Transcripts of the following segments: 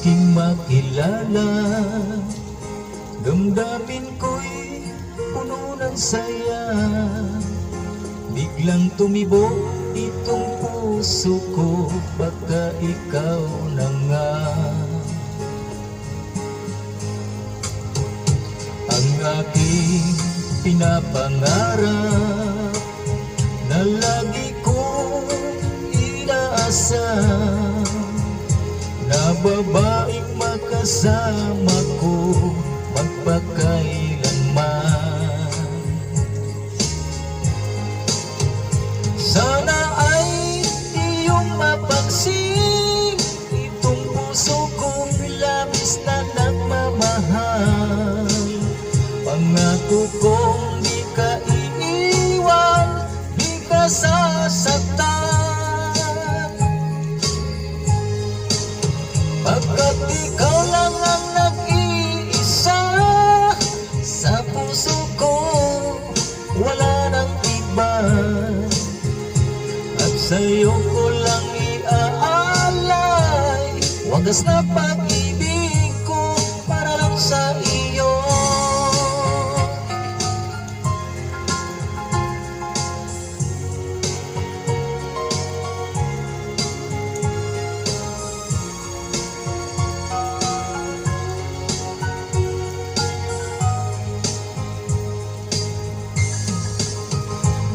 aking makilala. Damdamin ko'y puno ng saya, biglang tumibok itong puso ko, baka ikaw na nga ang aking pinapangarap, na lagi kong inaasam, na babaeng makasama ko magpakailanman. Sana ay iyong mapansin itong puso kong labis na nagmamahal. Pangako kong di ka iiwan, di ka sasaktan, pagkat ikaw lang ang nag-iisa sa puso ko, wala nang iba. At sa'yo ko lang iaalay wagas na pag-ibig ko para lang sa iyo.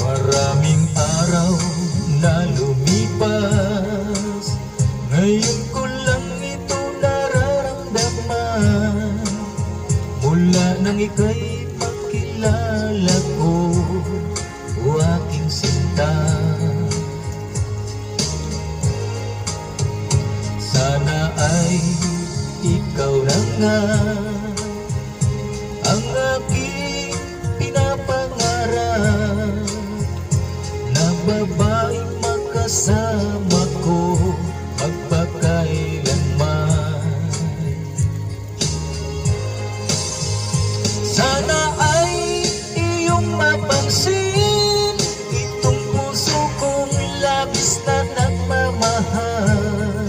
Maraming araw na lumipas, ngayon ko lang ito nararamdaman. Mula nang ika'y makilala ko, o aking sinta, sana ay ikaw na nga ang aking pinapangarap, na babaeng makasama ko magpakailanman. Sana ay iyong mapansin itong puso kong labis na nagmamahal.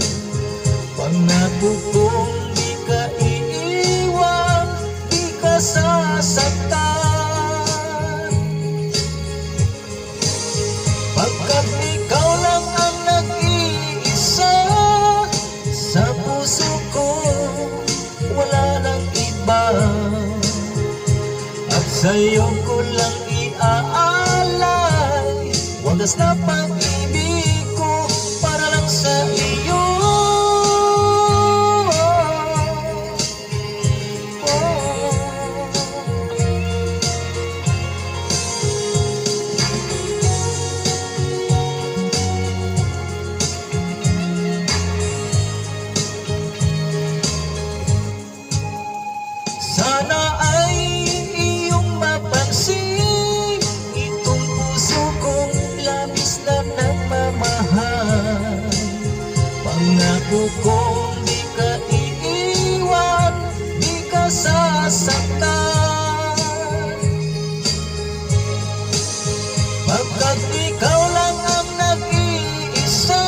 Pangako kong di ka iiwan, di ka sasaktan, pagkat ikaw lang ang nag-iisa sa puso ko, wala nang iba. At sa'yo ko lang iaalay wagas na pag-ibig ko para lang sa iyo. Sana ay iyong mapansin itong puso kong labis na nagmamahal. Pangako kong di ka iiwan, di ka sasaktan, pagkat ikaw lang ang nag-iisa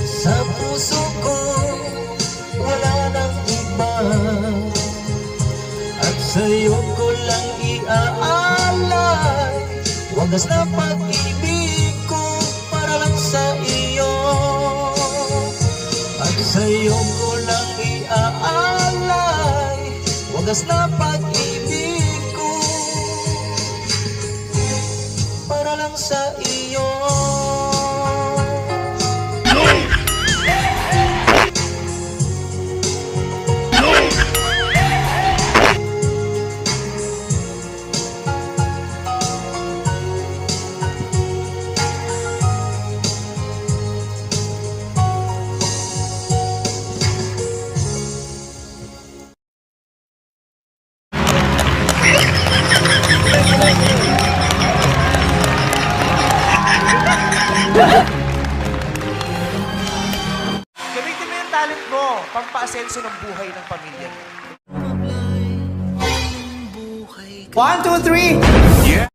sa puso ko, wala nang iba. At sa'yo ko lang iaalay wagas na pag-ibig ko para lang sa iyo. At sa'yo ko lang iaalay wagas na pag-ibig ko para lang sa iyo. Gamitin mo yung talent mo, pampaasenso ng buhay ng pamilya mo. 1, 2, 3! Yeah!